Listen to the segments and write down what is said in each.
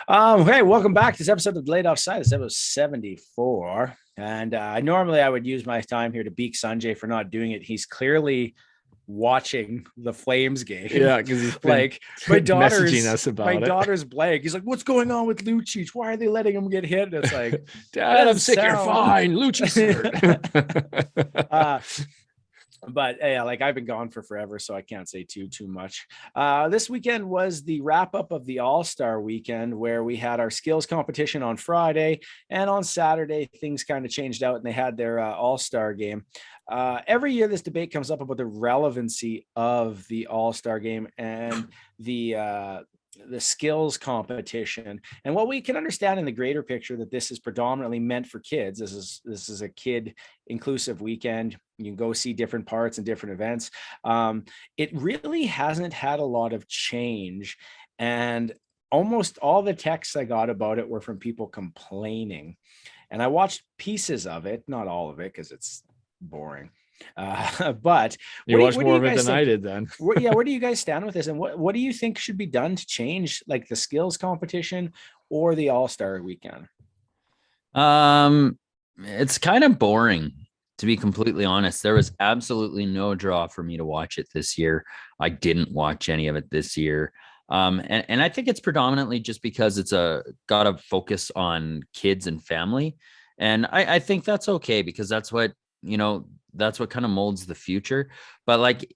Hey, welcome back to this episode of Delayed Offside. This episode 74. And normally I would use my time here to beak Sanjay for not doing it. He's clearly watching the Flames game. Yeah, because he's been like my messaging us about it. daughter's blank. He's like, "What's going on with Lucic? Why are they letting him get hit?" And it's like, Dad, I'm sick. You're fine. Lucic's hurt. But yeah, like I've been gone for forever, so I can't say too much. This weekend was the wrap up of the All-Star Weekend, where we had our skills competition on Friday, and on Saturday things kind of changed out, and they had their All-Star game. Every year, this debate comes up about the relevancy of the All-Star game and the skills competition, and what we can understand in the greater picture that this is predominantly meant for kids. This is a kid inclusive weekend. You can go see different parts and different events. It really hasn't had a lot of change, and almost all the texts I got about it were from people complaining, and I watched pieces of it, not all of it because it's boring. But you watched more of it than I did then. where do you guys stand with this, and what do you think should be done to change like the skills competition or the All-Star Weekend? It's kind of boring, to be completely honest. There was absolutely no draw for me to watch it this year. I didn't watch any of it this year. And I think it's predominantly just because it's got a focus on kids and family. And I think that's okay, because that's what, that's what kind of molds the future. But like,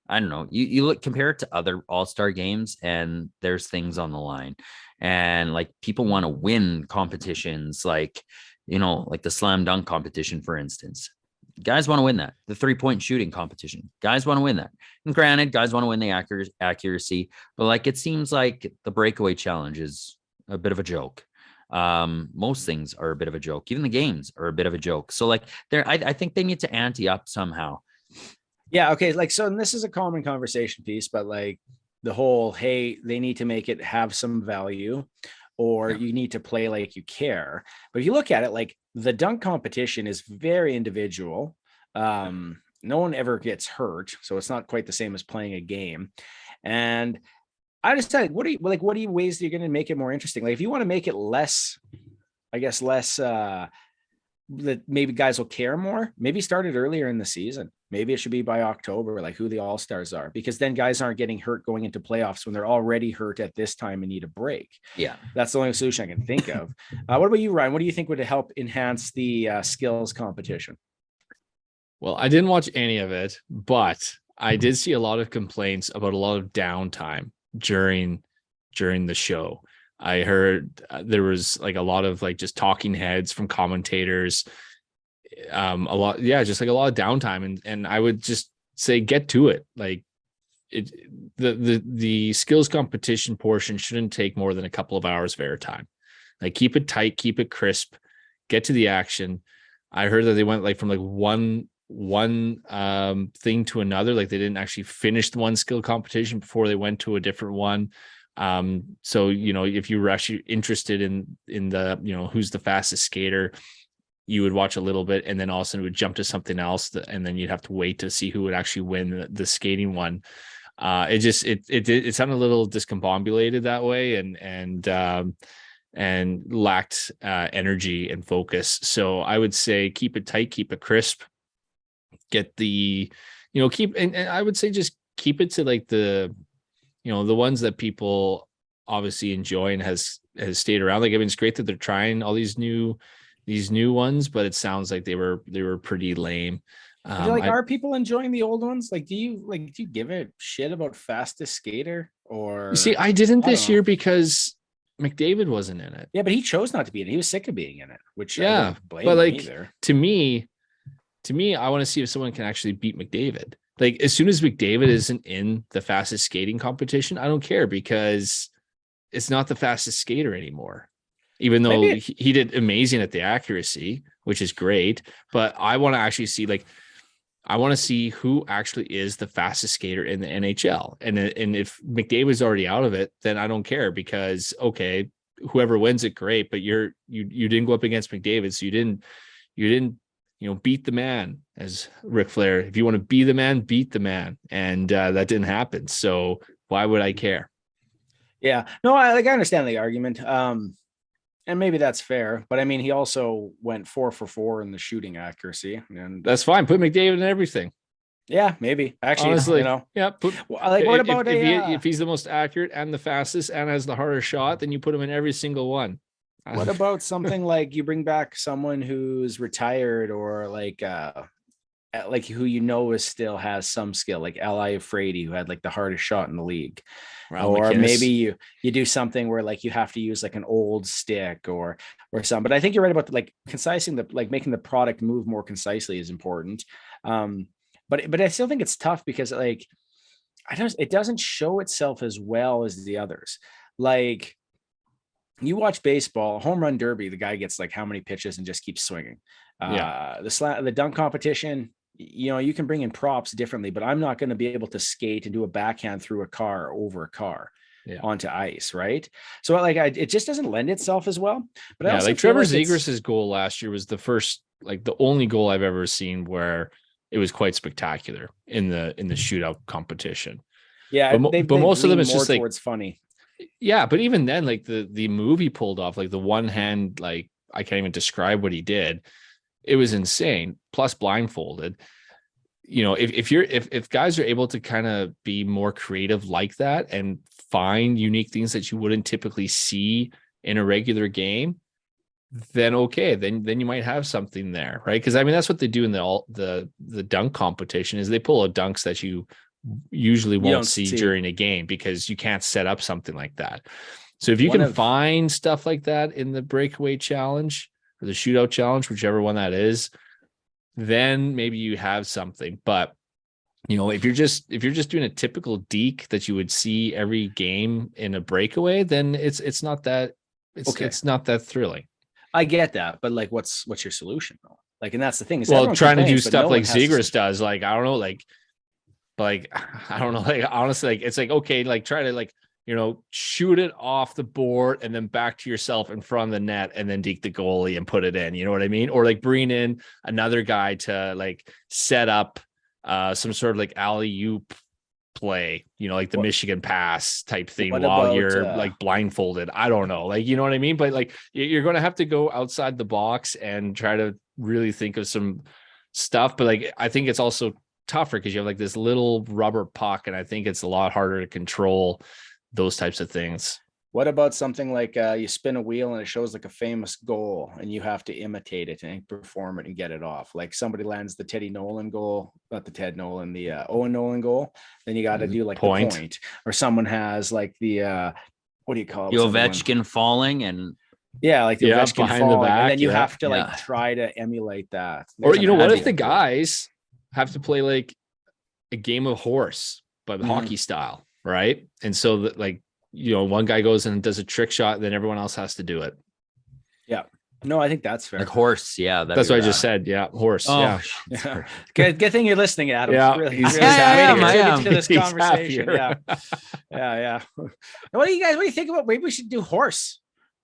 I don't know, you look, compare it to other all-star games, and there's things on the line, and like people want to win competitions, like, like the slam dunk competition, for instance. Guys want to win that. The 3-point shooting competition, guys want to win that. And granted, guys want to win the accuracy, but like, it seems like the breakaway challenge is a bit of a joke. Most things are a bit of a joke. Even the games are a bit of a joke. So like I think they need to ante up somehow. Yeah. Okay. Like, so, and this is a common conversation piece, but like the whole, hey, they need to make it have some value, or you need to play like you care. But if you look at it, like the dunk competition is very individual. No one ever gets hurt, so it's not quite the same as playing a game. And I just said, what are you ways that you're going to make it more interesting? Like, if you want to make it less, I guess, less, that maybe guys will care more, maybe start it earlier in the season. Maybe it should be by October, like who the all-stars are, because then guys aren't getting hurt going into playoffs when they're already hurt at this time and need a break. Yeah. That's the only solution I can think of. What about you, Ryan? What do you think would help enhance the skills competition? Well, I didn't watch any of it, but I did see a lot of complaints about a lot of downtime during the show. I heard there was like a lot of like just talking heads from commentators, a lot of downtime, and I would just say get to it. Like the skills competition portion shouldn't take more than a couple of hours of airtime. Like, keep it tight, keep it crisp, get to the action. I heard that they went like from like one thing to another. Like, they didn't actually finish the one skill competition before they went to a different one. So if you were actually interested in the who's the fastest skater, you would watch a little bit, and then all of a sudden it would jump to something else, and then you'd have to wait to see who would actually win the skating one. It sounded a little discombobulated that way, and lacked energy and focus. So I would say keep it tight, keep it crisp, get the and I would say just keep it to like the ones that people obviously enjoy and has stayed around. Like, I mean, it's great that they're trying all these new ones, but it sounds like they were pretty lame. Are people enjoying the old ones? Like, do you give a shit about fastest skater? Or, you see, I didn't this year because McDavid wasn't in it. Yeah, but he chose not to be in it. He was sick of being in it, which yeah, I don't blame but like, either. to me, I want to see if someone can actually beat McDavid. Like, as soon as McDavid isn't in the fastest skating competition, I don't care, because it's not the fastest skater anymore. Even though he did amazing at the accuracy, which is great, but I want to actually see, like, I want to see who actually is the fastest skater in the NHL. And if McDavid's already out of it, then I don't care, because okay, whoever wins it, great, but you didn't go up against McDavid, so you didn't beat the man, as Ric Flair. If you want to be the man, beat the man, and that didn't happen. So why would I care? Yeah, no, I understand the argument. And maybe that's fair, but I mean, he also went 4 for 4 in the shooting accuracy, and That's fine. Put McDavid in everything. yeah, maybe actually, Honestly, you know, yeah. like what about if he's the most accurate and the fastest and has the hardest shot, then you put him in every single one. what about something like you bring back someone who's retired or like who you know is still has some skill, like Eli Frady, who had like the hardest shot in the league. Or McInnes. maybe you do something where like you have to use like an old stick or something. But I think you're right about like concising the like making the product move more concisely is important. But I still think it's tough because like it doesn't show itself as well as the others. Like you watch baseball, home run derby, the guy gets like how many pitches and just keeps swinging. The dunk competition, you know, you can bring in props differently, but I'm not going to be able to skate and do a backhand through a car over a car onto ice, right? So like it just doesn't lend itself as well. But I also like Trevor Zegras' goal last year was the only goal I've ever seen where it was quite spectacular in the shootout competition. Yeah, but most of them is just like towards funny. Yeah, but even then, like the move he pulled off, like the one hand, like I can't even describe what he did. It was insane. Plus blindfolded. You know, if guys are able to kind of be more creative like that and find unique things that you wouldn't typically see in a regular game, then okay, then you might have something there, right? Because I mean that's what they do in the dunk competition is they pull out dunks that you usually won't see during a game because you can't set up something like that. So if you can find stuff like that in the breakaway challenge or the shootout challenge, whichever one that is, then maybe you have something. But you know, if you're just doing a typical deke that you would see every game in a breakaway, then it's not that thrilling. I get that, but like what's your solution though? Like, and that's the thing is trying to do stuff like Zegras does, like I don't know, like I don't know, like honestly, like it's like okay, like try to like, you know, shoot it off the board and then back to yourself in front of the net and then deke the goalie and put it in, you know what I mean? Or like bring in another guy to like set up some sort of like alley-oop play, you know, like the Michigan pass type thing while you're like blindfolded. I don't know, like, you know what I mean? But like you're going to have to go outside the box and try to really think of some stuff. But like, I think it's also tougher because you have like this little rubber puck, and I think it's a lot harder to control those types of things. What about something like you spin a wheel and it shows like a famous goal and you have to imitate it and perform it and get it off? Like somebody lands the Teddy Nolan goal, not the Ted Nolan, the Owen Nolan goal. Then you got to do like the point. Or someone has like the, what do you call it? The Ovechkin falling and like the Ovechkin behind falling. The back, and then you have to like try to emulate that. Or you know, what if the guys have to play like a game of horse, but hockey style, right? And so that like, you know, one guy goes and does a trick shot, then everyone else has to do it. Yeah. No, I think that's fair. Like horse. Yeah. That's what I just said. Yeah. Horse. Oh, yeah. Good thing you're listening, Adam. Yeah. He's happy to contribute to this He's conversation. happier. Yeah. What do you think about? Maybe we should do horse.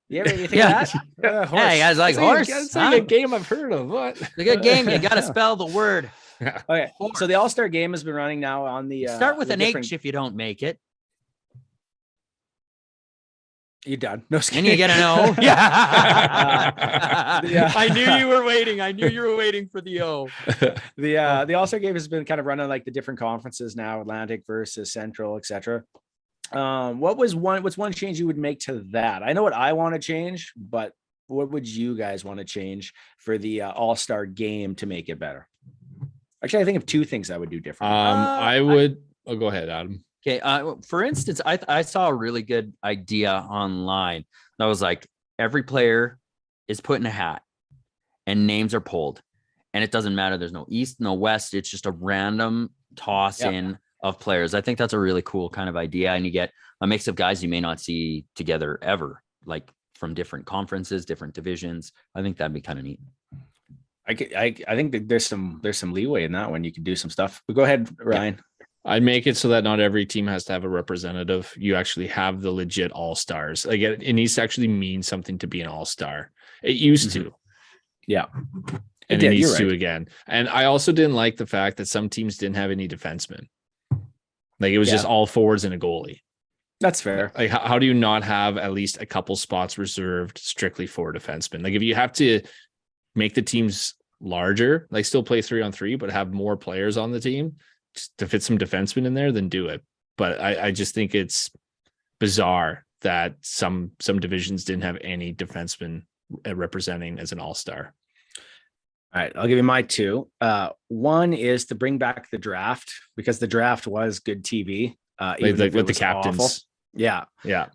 You think of that? Horse. Yeah, you guys like horse? It's like a game I've heard of. What? It's a good game. You got to spell the word. Okay. Horse. So the All-Star game has been running now on the start with an H if you don't make it. You're done. No, and you get an O. Yeah. I knew you were waiting. I knew you were waiting for the O. The All-Star game has been kind of running like the different conferences now, Atlantic versus Central, etc. What's one change you would make to that? I know what I want to change, but what would you guys want to change for the All-Star game to make it better? Actually, I think of two things I would do differently. Go ahead, Adam. Okay. For instance, I saw a really good idea online that was like every player is put in a hat and names are pulled, and it doesn't matter. There's no East, no West. It's just a random toss in of players. I think that's a really cool kind of idea. And you get a mix of guys you may not see together ever, like from different conferences, different divisions. I think that'd be kind of neat. I think that there's some leeway in that one. You can do some stuff, but go ahead, Ryan. Yeah. I'd make it so that not every team has to have a representative. You actually have the legit all-stars. Like it needs to actually mean something to be an all-star. It used to. Yeah. And it needs to again. And I also didn't like the fact that some teams didn't have any defensemen. Like it was just all forwards and a goalie. That's fair. Like, how do you not have at least a couple spots reserved strictly for defensemen? Like, if you have to make the teams larger, like still play 3-on-3, but have more players on the team just to fit some defensemen in there, then do it. But I just think it's bizarre that some divisions didn't have any defensemen representing as an all-star. All right, I'll give you my two. One is to bring back the draft, because the draft was good TV. Like with the captains. Awful. Yeah.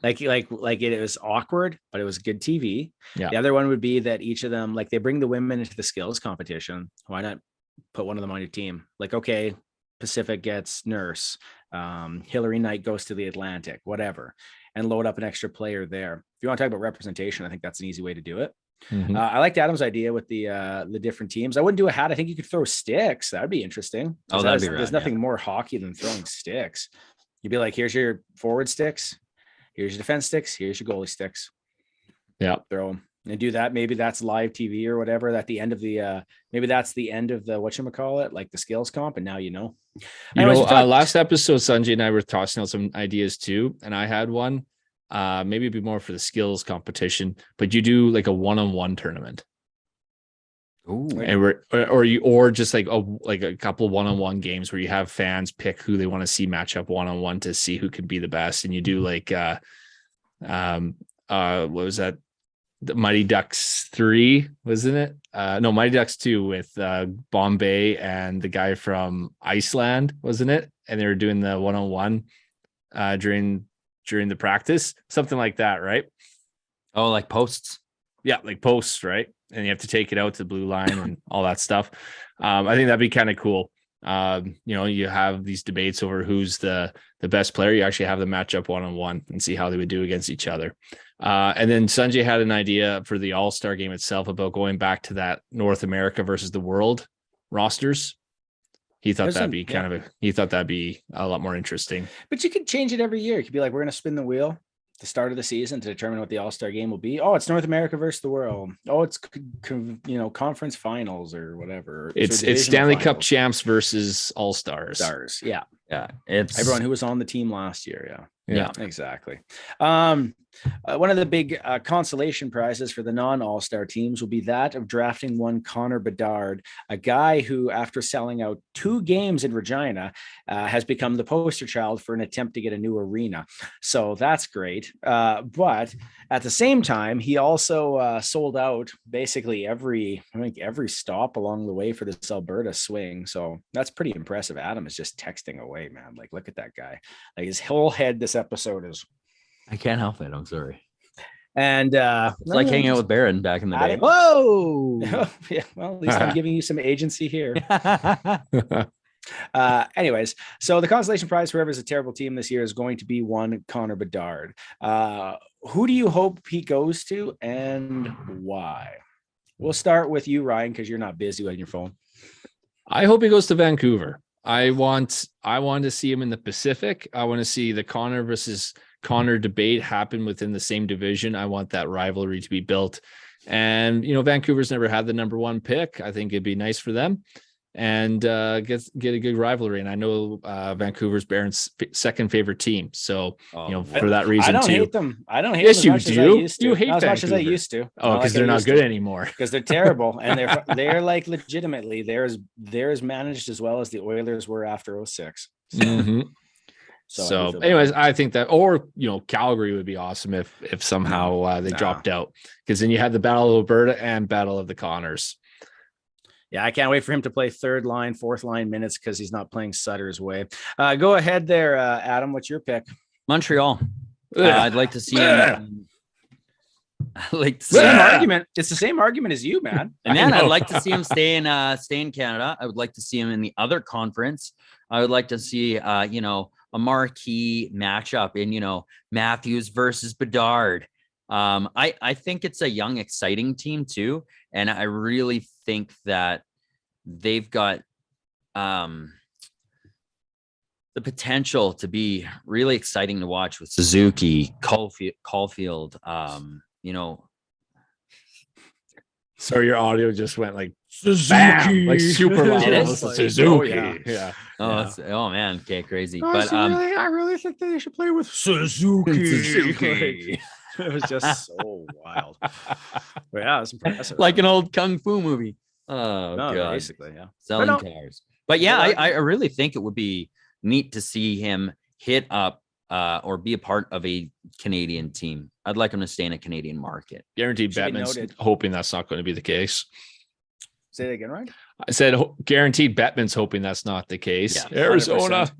Like it was awkward, but it was good TV. Yeah. The other one would be that each of them, like, they bring the women into the skills competition. Why not put one of them on your team? Like, okay, Pacific gets Nurse, Hillary Knight goes to the Atlantic, whatever, and load up an extra player there. If you want to talk about representation, I think that's an easy way to do it. Mm-hmm. I liked Adam's idea with the different teams. I wouldn't do a hat. I think you could throw sticks. That would be interesting. Oh, that'd be right. There's nothing more hockey than throwing sticks. You'd be like, here's your forward sticks, here's your defense sticks, here's your goalie sticks. Yeah, throw them and do that. Maybe that's live TV or whatever. At the end of the maybe that's the end of the whatchamacallit, like the skills comp. And now you know. Anyways, last episode, Sanjay and I were tossing out some ideas too, and I had one. Maybe it'd be more for the skills competition, but you do like a one-on-one tournament. Ooh. And or just like a couple one-on-one games where you have fans pick who they want to see match up one-on-one to see who can be the best. And you do like what was that? The Mighty Ducks 3, wasn't it? No, Mighty Ducks 2 with Bombay and the guy from Iceland, wasn't it? And they were doing the one-on-one during the practice, something like that, right? Oh, like posts. Yeah, like posts, right? And you have to take it out to the blue line and all that stuff. I think that'd be kind of cool. You have these debates over who's the best player. You actually have them match up one-on-one and see how they would do against each other. And then Sanjay had an idea for the All-Star game itself about going back to that North America versus the world rosters. He thought that'd be a lot more interesting. But you could change it every year. You could be like, we're going to spin the wheel at the start of the season to determine what the All-Star game will be. Oh, it's North America versus the world. Oh, it's conference finals or whatever. It's Stanley Cup champs versus All-Stars. Stars. Yeah. It's everyone who was on the team last year. Yeah, exactly. One of the big consolation prizes for the non-All-Star teams will be that of drafting one Connor Bedard, a guy who, after selling out 2 games in Regina, has become the poster child for an attempt to get a new arena. So that's great. But at the same time, he also sold out basically every stop along the way for this Alberta swing. So that's pretty impressive. Adam is just texting away, man. Like, look at that guy. Like, his whole head this episode is. I can't help it. I'm sorry. And it's like hanging out with Barron back in the day. Whoa! Yeah, well, at least I'm giving you some agency here. Anyways, so the consolation prize for whoever's a terrible team this year is going to be one Connor Bedard. Who do you hope he goes to and why? We'll start with you, Ryan, because you're not busy on your phone. I hope he goes to Vancouver. I want to see him in the Pacific. I want to see the Connor versus Connor debate happen within the same division. I want that rivalry to be built. And, Vancouver's never had the number 1 pick. I think it'd be nice for them and get a good rivalry. And I know Vancouver's Barron's second favorite team. So, for that reason, I don't hate them. I don't hate them as much as I used to. You hate not as Vancouver. much as I used to. Oh, because they're not good anymore. Because they're terrible. And they're like legitimately, they're as managed as well as the Oilers were after 06. Mm-hmm. So anyways, I think that, or, Calgary would be awesome if somehow they dropped out, because then you had the Battle of Alberta and Battle of the Connors. Yeah, I can't wait for him to play 3rd line, 4th line minutes because he's not playing Sutter's way. Go ahead there, Adam. What's your pick? Montreal. I'd like to see him. It's the same argument as you, man. And then I'd like to see him stay in Canada. I would like to see him in the other conference. I would like to see, a marquee matchup in, Matthews versus Bedard. I think it's a young, exciting team too. And I really think that they've got the potential to be really exciting to watch with Suzuki, Caulfield, So your audio just went like Suzuki, like super loud. It is? Suzuki. Oh, yeah. Yeah. Oh man, okay, crazy. But But I really think they should play with Suzuki. Suzuki. It was just so wild. But yeah, it was impressive. like an old kung fu movie. Oh No, god, basically, yeah. selling no. cars. But yeah, But I really think it would be neat to see him hit up or be a part of a Canadian team. I'd like him to stay in a Canadian market. Guaranteed Should be Bettman's noted. hoping that's not going to be the case. Say that again, right? I said guaranteed Bettman's hoping that's not the case. Yeah, Arizona.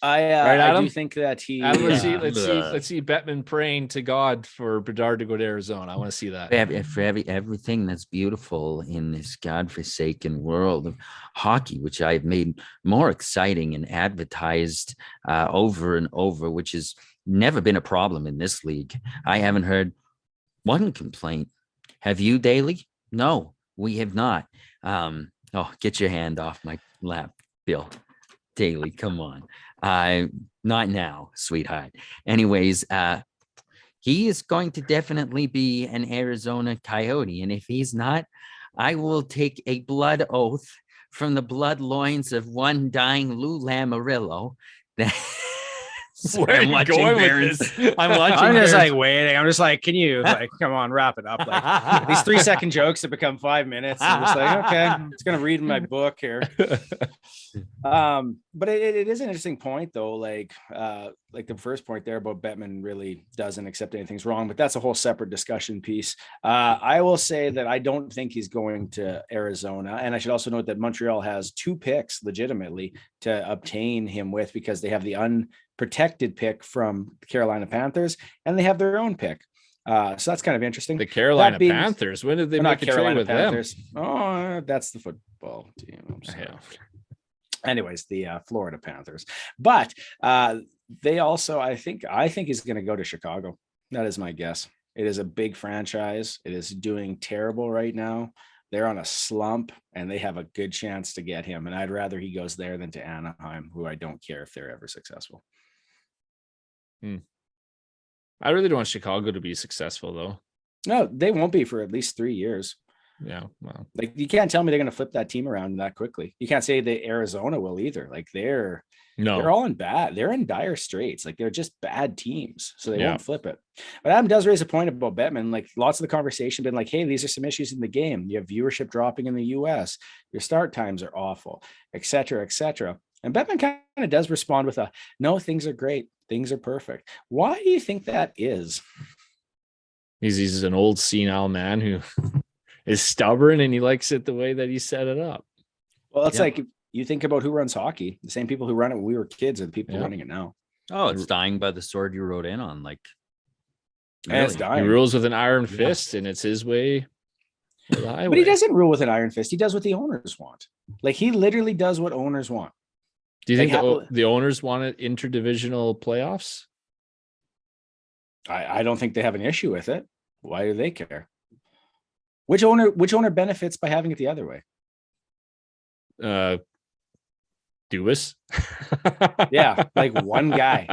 I Adam? do think that he. Adam, let's Yeah. see Bettman praying to God for Bedard to go to Arizona. I want to see that. For everything that's beautiful in this godforsaken world of hockey, which I've made more exciting and advertised over and over, which has never been a problem in this league. I haven't heard one complaint. Have you, Daly? No, we have not. Get your hand off my lap, Bill. Daly, come on. Not now, sweetheart. Anyways, he is going to definitely be an Arizona Coyote. And if he's not, I will take a blood oath from the blood loins of one dying Lou Lamoriello. Where are you going with this? I'm watching. I'm just Barons- like waiting. I'm just like, can you come on, wrap it up? Like these 3-second jokes have become 5 minutes. I'm just like, okay, I'm just gonna read my book here. But it is an interesting point though. Like the first point there about Bettman really doesn't accept anything's wrong, but that's a whole separate discussion piece. I will say that I don't think he's going to Arizona, and I should also note that Montreal has 2 picks legitimately to obtain him with, because they have the unprotected pick from the Carolina Panthers and they have their own pick. So that's kind of interesting. The Carolina That being- Panthers. When did they Not make a trade Carolina with Panthers. Oh, that's the football team. I'm sorry. them? Anyways, the Florida Panthers. But they also, I think he's going to go to Chicago. That is my guess. It is a big franchise. It is doing terrible right now. They're on a slump and they have a good chance to get him. And I'd rather he goes there than to Anaheim, who I don't care if they're ever successful. I really don't want Chicago to be successful though. No, they won't be for at least 3 years. Yeah. Well, Like, you can't tell me they're going to flip that team around that quickly. You can't say that Arizona will either. Like they're all in they're in dire straits. Like they're just bad teams. So they won't flip it. But Adam does raise a point about Bettman. Like lots of the conversation been like, hey, these are some issues in the game. You have viewership dropping in the US. Your start times are awful, et cetera, et cetera. And Bettman kind of does respond with no, things are great. Things are perfect. Why do you think that is? he's an old senile man who is stubborn and he likes it the way that he set it up. Well, it's like you think about who runs hockey. The same people who run it when we were kids are the people running it now. Oh, it's dying by the sword you rode in on. Like, And it's really. dying. He rules with an iron fist and it's his way. or the But he highway. doesn't rule with an iron fist. He does what the owners want. Like he literally does what owners want. Do you think like the owners wanted interdivisional playoffs? I don't think they have an issue with it. Why do they care? Which owner benefits by having it the other way? Dubas. Yeah, like one guy.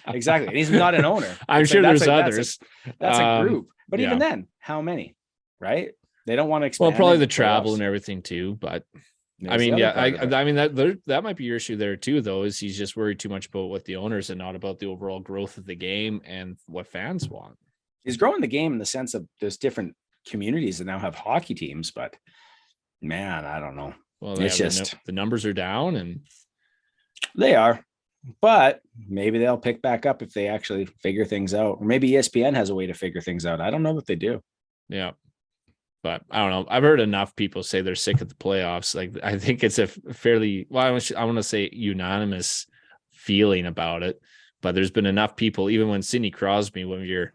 Exactly. And he's not an owner. I'm It's sure like, there's others. That's a group. But even yeah. then, how many? Right? They don't want to expand. Well, probably it the to travel playoffs. and everything too. But There's I mean, the yeah, other part of it. I mean that might be your issue there too, though, is he's just worried too much about what the owners and not about the overall growth of the game and what fans want. He's growing the game in the sense of there's different communities that now have hockey teams, but man, I don't know. Well, It's the just- the numbers are down, and They are, but maybe they'll pick back up if they actually figure things out. Or maybe ESPN has a way to figure things out. I don't know what they do. yeah. But I don't know. I've heard enough people say they're sick of the playoffs. Like I think it's a fairly I want to say unanimous feeling about it. But there's been enough people, even when Sidney Crosby, one of your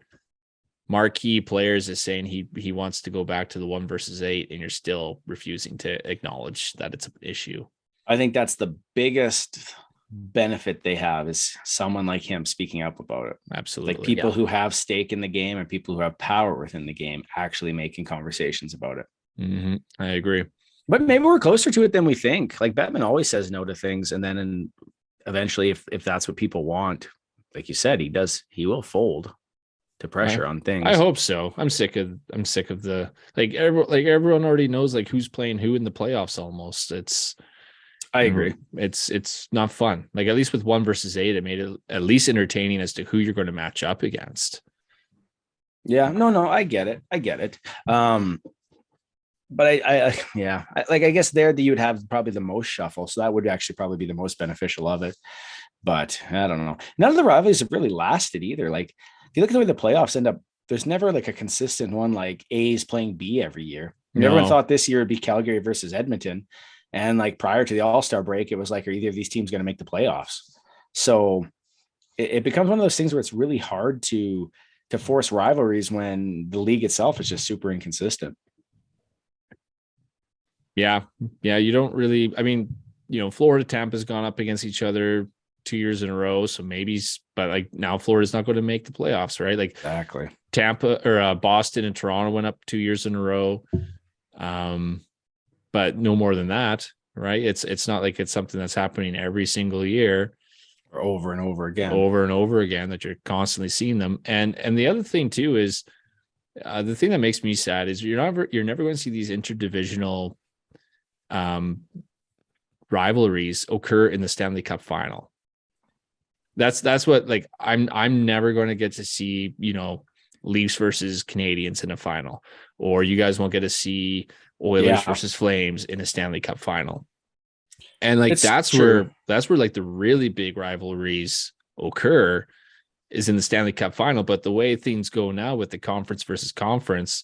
marquee players, is saying he wants to go back to the 1 versus 8, and you're still refusing to acknowledge that it's an issue. I think that's the biggest benefit they have is someone like him speaking up about it. Absolutely. Like people who have stake in the game and people who have power within the game actually making conversations about it. Mm-hmm. I agree. But maybe we're closer to it than we think. Like Bettman always says no to things. And then eventually, if that's what people want, like you said, he will fold. to pressure on things. I hope so. I'm sick of the everyone already knows like who's playing who in the playoffs almost. I agree. It's not fun. Like at least with 1 versus 8, it made it at least entertaining as to who you're going to match up against. Yeah, no, I get it. But I guess there you would have probably the most shuffle. So that would actually probably be the most beneficial of it. But I don't know. None of the rivalries have really lasted either. Like if you look at the way the playoffs end up, there's never like a consistent one like A's playing B every year. No. Everyone thought this year would be Calgary versus Edmonton. And like prior to the All-Star break, it was like, are either of these teams going to make the playoffs? So it becomes one of those things where it's really hard to force rivalries when the league itself is just super inconsistent. Yeah. You don't really, I mean, Florida, Tampa's gone up against each other 2 years in a row. So but like now Florida's not going to make the playoffs, right? Like exactly. Tampa or Boston and Toronto went up 2 years in a row. But no more than that, right? It's not like it's something that's happening every single year. Or over and over again that you're constantly seeing them. And the other thing too is the thing that makes me sad is you're never going to see these interdivisional rivalries occur in the Stanley Cup final. That's what like I'm never going to get to see, Leafs versus Canadians in a final, or you guys won't get to see Oilers versus Flames in a Stanley Cup final. And like that's where like the really big rivalries occur is in the Stanley Cup final. But the way things go now with the conference versus conference,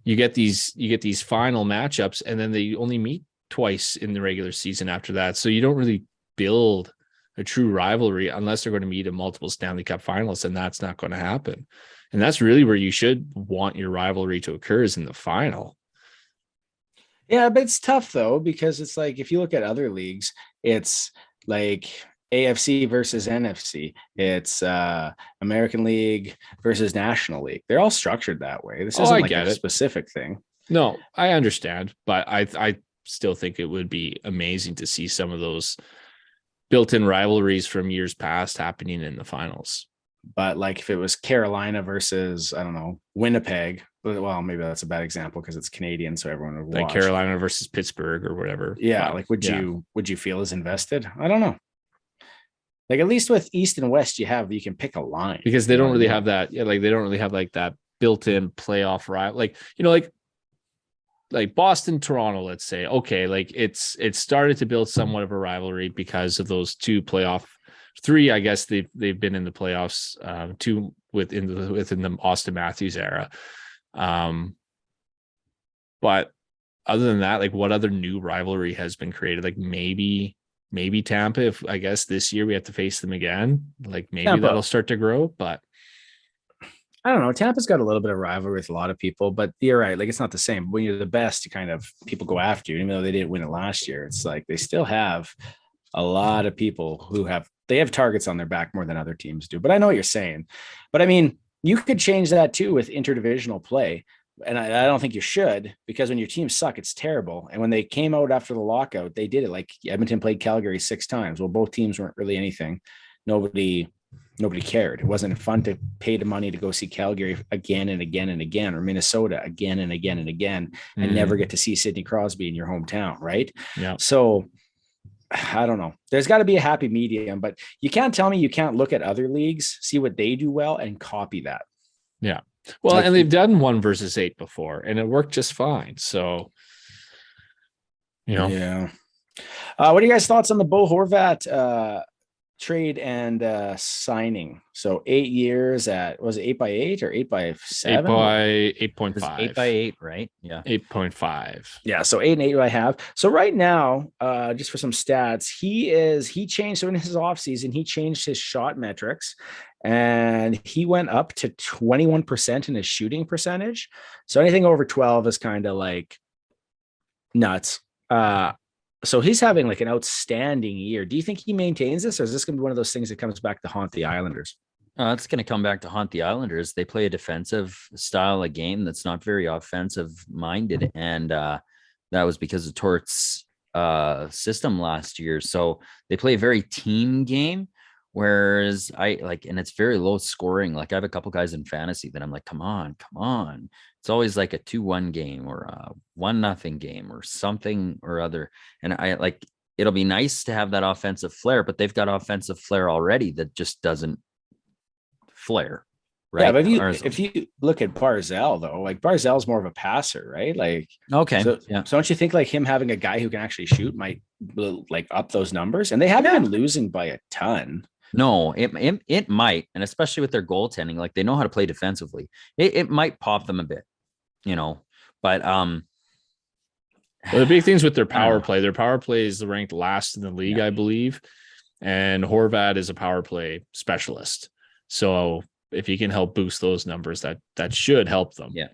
you get these final matchups, and then they only meet twice in the regular season after that. So you don't really build a true rivalry unless they're going to meet in multiple Stanley Cup finals, and that's not going to happen. And that's really where you should want your rivalry to occur, is in the final. Yeah, but it's tough though, because it's like if you look at other leagues, it's like AFC versus NFC. It's American League versus National League. They're all structured that way. This isn't like a specific thing. No, I understand, but I still think it would be amazing to see some of those built-in rivalries from years past happening in the finals. But like if it was Carolina versus, I don't know, Winnipeg, well, maybe that's a bad example because it's Canadian, so everyone would watch. Like Carolina versus Pittsburgh or whatever. Yeah, like would you feel as invested? I don't know. Like at least with East and West, you can pick a line because they don't really have that. Yeah, like they don't really have like that built-in playoff rival. Like Boston, Toronto, let's say. Okay, like it started to build somewhat of a rivalry because of those two playoff. 3, I guess they've been in the playoffs. 2 within the Austin Matthews era. But other than that, like what other new rivalry has been created? Like maybe Tampa, if I guess this year we have to face them again, like maybe Tampa, that'll start to grow. But I don't know. Tampa's got a little bit of rivalry with a lot of people, but you're right. Like it's not the same. When you're the best, people go after you, even though they didn't win it last year. It's like they still have a lot of people who have targets on their back more than other teams do. But I know what you're saying. But I mean, you could change that too with interdivisional play. And I don't think you should, because when your teams suck, it's terrible. And when they came out after the lockout, they did it. Like Edmonton played Calgary 6 times. Well, both teams weren't really anything. Nobody cared. It wasn't fun to pay the money to go see Calgary again and again and again, or Minnesota again and again and again, and never get to see Sidney Crosby in your hometown. Right. Yeah. So I don't know. There's got to be a happy medium, but you can't tell me you can't look at other leagues, see what they do well, and copy that. Yeah. Well, and they've done 1 versus 8 before, and it worked just fine. So, Yeah. What are you guys' thoughts on the Bo Horvat trade and signing? So 8 years at, was it 8x8 or 8x7? 8.5. 8x8, right? Yeah. 8.5. Yeah. So 8 and 8 I have. So right now, just for some stats, he changed. So in his offseason, he changed his shot metrics, and he went up to 21% in his shooting percentage. So anything over 12 is kind of like nuts. So he's having like an outstanding year. Do you think he maintains this, or is this going to be one of those things that comes back to haunt the Islanders? It's going to come back to haunt the Islanders. They play a defensive style of game that's not very offensive minded. And that was because of Tort's system last year. So they play a very team game Whereas I like, and it's very low scoring. Like I have a couple guys in fantasy that I'm like, come on, come on. It's always like a 2-1 game or a 1-0 game or something or other. And I like, it'll be nice to have that offensive flair, but they've got offensive flair already that just doesn't flare. Right. Yeah, but if you look at Barzell though, like Barzell's more of a passer, right? Like, okay. So, yeah. so don't you think like him having a guy who can actually shoot might like up those numbers? And they haven't been losing by a ton. No, it might, and especially with their goaltending, like they know how to play defensively. It might pop them a bit, but well, the big things with their power play. Their power play is ranked last in the league, I believe, and Horvat is a power play specialist. So if you can help boost those numbers, that should help them. Yeah.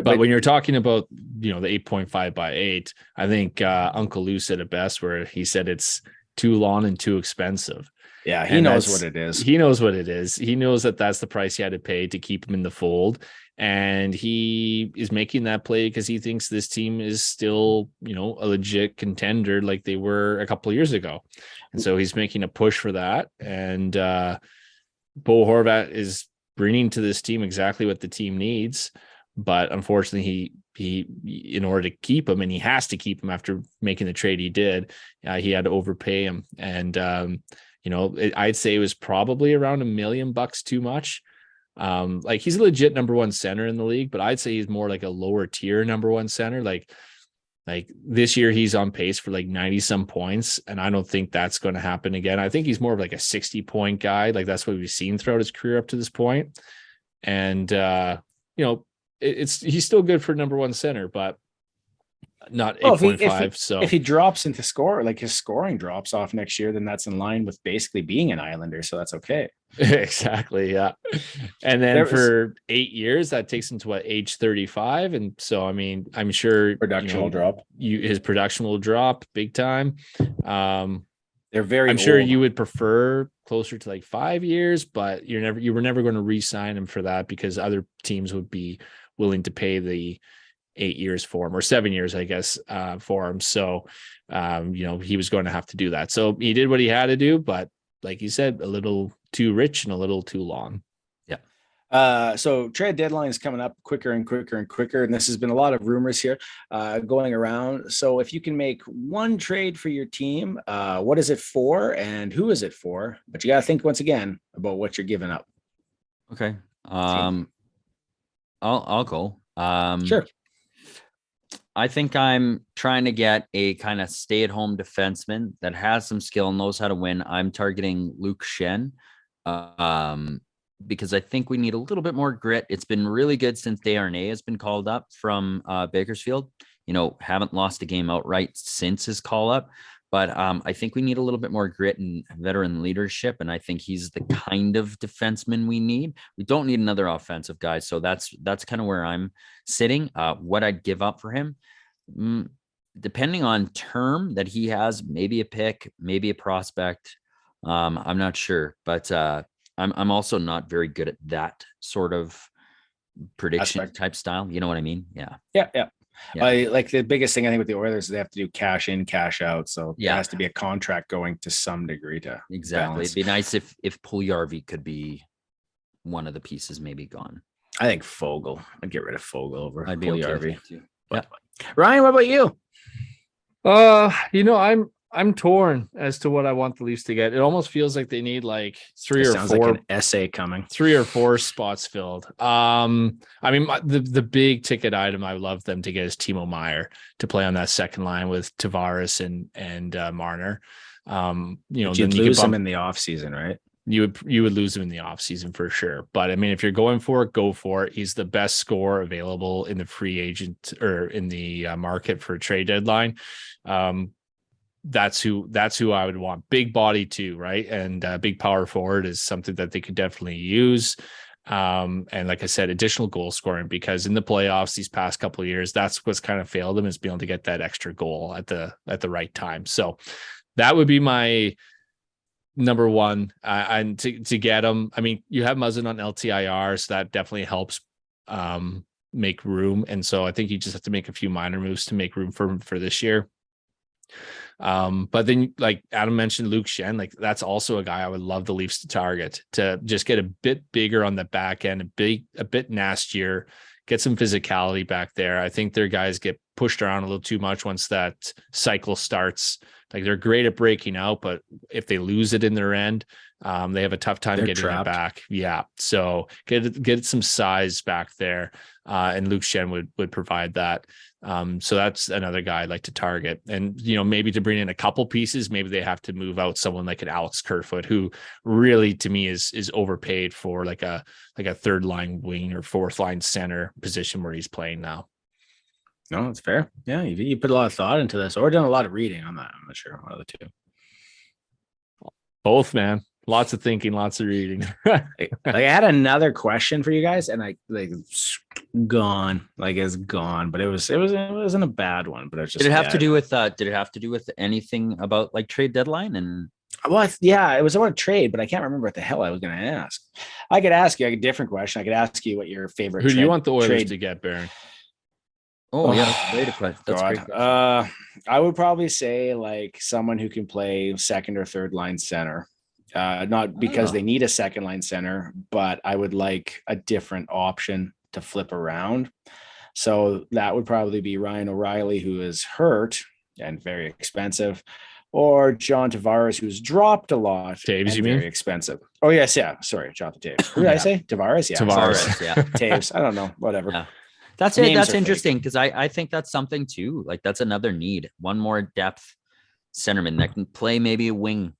But when you're talking about, the 8.5 by 8, I think Uncle Lou said it best, where he said it's too long and too expensive. Yeah, he knows what it is. He knows what it is. He knows that that's the price he had to pay to keep him in the fold. And he is making that play because he thinks this team is still, a legit contender like they were a couple of years ago. And so he's making a push for that. And Bo Horvat is bringing to this team exactly what the team needs. But unfortunately, he in order to keep him, and he has to keep him after making the trade he did, he had to overpay him. And, I'd say it was probably around $1 million too much. Like he's a legit number one center in the league, but I'd say he's more like a lower tier number one center. Like this year he's on pace for like 90 some points. And I don't think that's going to happen again. I think he's more of like a 60-point guy. Like that's what we've seen throughout his career up to this point. And, he's still good for number one center, but not 8.5. So if he drops into score, like his scoring drops off next year, then that's in line with basically being an Islander. So that's okay. Exactly. Yeah. And then for 8 years, that takes him to what, age 35. And so, I mean, I'm sure production will drop. His production will drop big time. They're very I'm old. sure you would prefer closer to like 5 years, but you were never going to re-sign him for that because other teams would be willing to pay the 8 years for him, or 7 years, I guess, for him. So, he was going to have to do that. So he did what he had to do, but like you said, a little too rich and a little too long. Yeah. So trade deadline is coming up quicker and quicker and quicker. And this has been a lot of rumors here going around. So if you can make one trade for your team, what is it for and who is it for? But you got to think once again about what you're giving up. Okay. I'll go. Sure. I think I'm trying to get a kind of stay-at-home defenseman that has some skill and knows how to win. I'm targeting Luke Shen because I think we need a little bit more grit. It's been really good since Desharnais has been called up from Bakersfield. Haven't lost a game outright since his call up. But I think we need a little bit more grit and veteran leadership. And I think he's the kind of defenseman we need. We don't need another offensive guy. So that's kind of where I'm sitting. What I'd give up for him, depending on term that he has, maybe a pick, maybe a prospect. I'm not sure. But I'm also not very good at that sort of prediction type style. You know what I mean? Yeah. Yeah. Like the biggest thing I think with the Oilers is they have to do cash in, cash out. So there has to be a contract going to some degree to balance. It'd be nice if Puljujarvi could be one of the pieces maybe gone. I think Fogle. I'd get rid of Fogle over Puljujarvi. Okay yeah. Ryan, what about you? I'm torn as to what I want the Leafs to get. It almost feels like they need like three or four like an essay coming. 3 or 4 spots filled. I mean, the big ticket item I would love them to get is Timo Meier to play on that second line with Tavares and Marner. You'd lose him in the offseason, right? You would lose him in the offseason for sure. But I mean, if you're going for it, go for it. He's the best scorer available in the free agent or in the market for a trade deadline. That's who I would want. Big body too, right? And big power forward is something that they could definitely use. And like I said, additional goal scoring, because in the playoffs these past couple of years, that's what's kind of failed them, is being able to get that extra goal at the right time. So that would be my number one. And to get them, I mean, you have Muzzin on LTIR, so that definitely helps make room. And so I think you just have to make a few minor moves to make room for this year. But then, like Adam mentioned, Luke Shen, like that's also a guy I would love the Leafs to target, to just get a bit bigger on the back end, a bit nastier, get some physicality back there. I think their guys get pushed around a little too much once that cycle starts. Like they're great at breaking out, but if they lose it in their end, they have a tough time getting it back. Yeah. So get some size back there. And Luke Shen would provide that. So that's another guy I'd like to target. And, maybe to bring in a couple pieces, maybe they have to move out someone like an Alex Kerfoot, who really to me is overpaid for like a third line wing or fourth line center position where he's playing now. No, it's fair. Yeah, you put a lot of thought into this, or done a lot of reading on that. I'm not sure, one of the two. Both, man. Lots of thinking, lots of reading. Like I had another question for you guys, and it's gone. Like it's gone, but it wasn't a bad one. But it's just. Did it have to do with anything about like trade deadline and? Well, yeah, it was about a trade, but I can't remember what the hell I was going to ask. I could ask you a different question. I could ask you what your favorite. Who do you want the Oilers to get, Baron? Oh yeah, that's great question. That's great. I would probably say like someone who can play second or third line center. Not because they need a second line center, but I would like a different option to flip around. So that would probably be Ryan O'Reilly, who is hurt and very expensive, or John Tavares, who's dropped a lot. Taves, you very mean? Expensive. Oh yes, yeah. Sorry, Jonathan Taves. Who did I say? Tavares. Yeah, Tavares. Yeah, Taves. I don't know. Whatever. Yeah. That's it. That's interesting because I think that's something too. Like that's another need. One more depth centerman that can play maybe a wing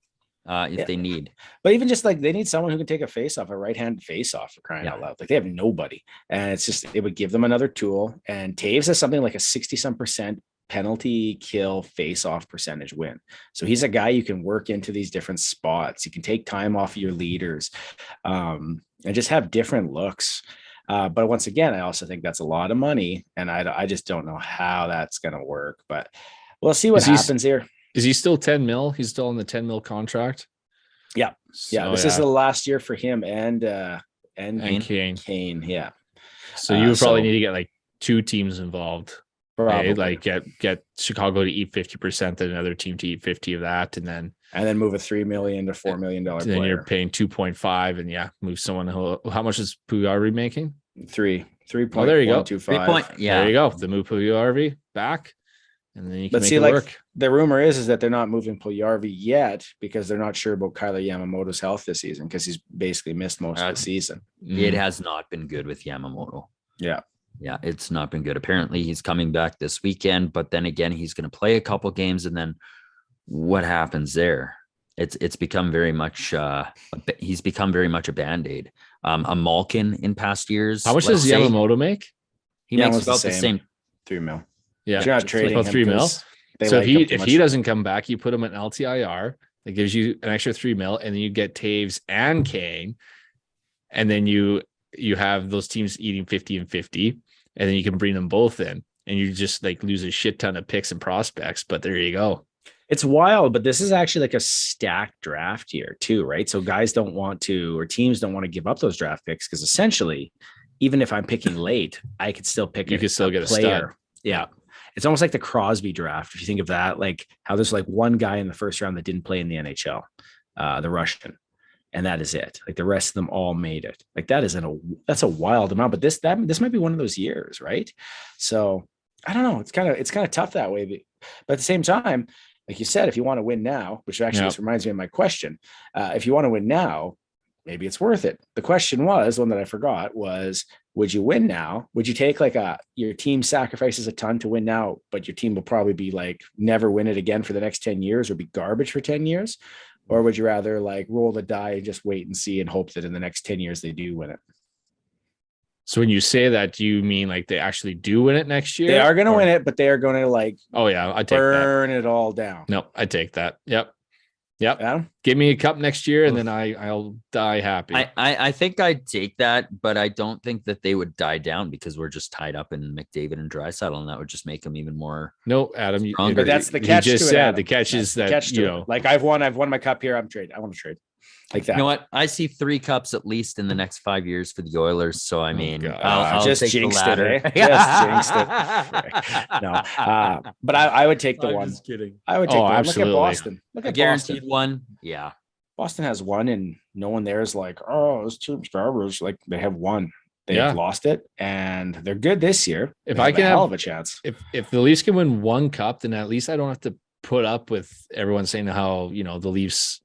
if they need. But even just like they need someone who can take a right-hand face-off, for crying out loud. Like they have nobody, and it's just it would give them another tool. And Taves has something like a 60-some% penalty kill face-off percentage win. So he's a guy you can work into these different spots. You can take time off of your leaders, and just have different looks. But once again, I also think that's a lot of money, and I just don't know how that's going to work. But we'll see what happens here. Is he still 10 mil? He's still on the 10 mil contract. Yeah, yeah. This is the last year for him and Kane. Yeah. So you would probably need to get like two teams involved. Probably. Like get Chicago to eat 50%, then another team to eat 50 of that, and then move a $3 million to $4 million player. Then you're paying 2.5, and move someone who. How much is Puyarvi making? 3. Oh, there you go. 3.25. There you go. The move Puyarvi back, and then you can make it work. The rumor is that they're not moving Puyarvi yet because they're not sure about Kyler Yamamoto's health this season because he's basically missed most of the season. It has not been good with Yamamoto. Yeah, it's not been good. Apparently, he's coming back this weekend, but then again, he's going to play a couple games, and then what happens there? It's become very much. He's become very much a Band-Aid. A Malkin in past years. How much does Yamamoto make? He makes about the same. $3 million. Yeah, you're not trading about $3 million. So if he doesn't come back, you put him in LTIR. That gives you an extra $3 million, and then you get Taves and Kane, and then you have those teams eating 50 and 50, and then you can bring them both in, and you just like lose a shit ton of picks and prospects. But there you go. It's wild, but this is actually like a stacked draft year too, right? So guys don't want to, or teams don't want to give up those draft picks because essentially, even if I'm picking late, I could still pick. You could still get a player. stud. Yeah. It's almost like the Crosby draft. If you think of that, like how there's like one guy in the first round that didn't play in the NHL, the Russian, and that is it. Like the rest of them all made it. Like that's a wild amount, but this might be one of those years, right? So I don't know. It's kind of tough that way, but at the same time, like you said, if you want to win now, which actually this reminds me of my question, if you want to win now, maybe it's worth it. The question was, one that I forgot was, would you win now? Would you take like your team sacrifices a ton to win now, but your team will probably be like never win it again for the next 10 years or be garbage for 10 years? Or would you rather like roll the die and just wait and see and hope that in the next 10 years they do win it? So when you say that, do you mean like they actually do win it next year? They are going to win it, but they are going to like, I take burn it all down. No, I take that. Yep. Adam? Give me a cup next year, and then I'll die happy. I think I'd take that, but I don't think that they would die down because we're just tied up in McDavid and Draisaitl, and that would just make them even more. No, Adam, but that's the catch. You just to said it, Adam. the catch is that like I've won my cup here. I want to trade. like that. You know what? I see 3 cups at least in the next 5 years for the Oilers. So I mean, God. I'll Just take the jinxed it, latter. eh? Just jinxed it. No, but I would take the I'm one. just kidding. I would take the one. Absolutely. Look at Boston. Look A at guaranteed Boston. one. Yeah. Boston has one, and no one there is like, oh, this team's garbage. Like they have one. They've Yeah. lost it, and they're good this year. If They I have can a hell have- of a chance. If the Leafs can win one cup, then at least I don't have to put up with everyone saying how, the Leafs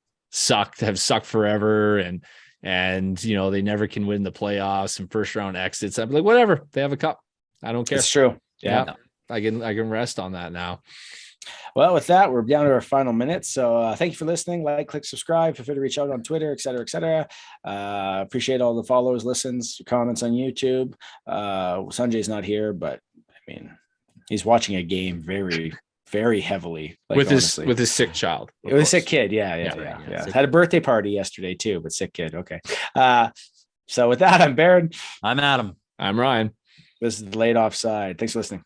have sucked forever and they never can win the playoffs and first round exits. I'm like, whatever, they have a cup. I don't care. It's true. Yeah. Yeah. I can rest on that now. Well, with that, we're down to our final minutes. So thank you for listening. Like, click, subscribe. Feel free to reach out on Twitter, et cetera, et cetera. Appreciate all the follows, listens, comments on YouTube. Sanjay's not here, but I mean, he's watching a game very, very heavily. Like, with honestly. his sick child. It was a sick kid. Yeah. Sick Had a birthday party yesterday too, but sick kid. Okay. So with that, I'm Baron. I'm Adam. I'm Ryan. This is Delayed Offside. Thanks for listening.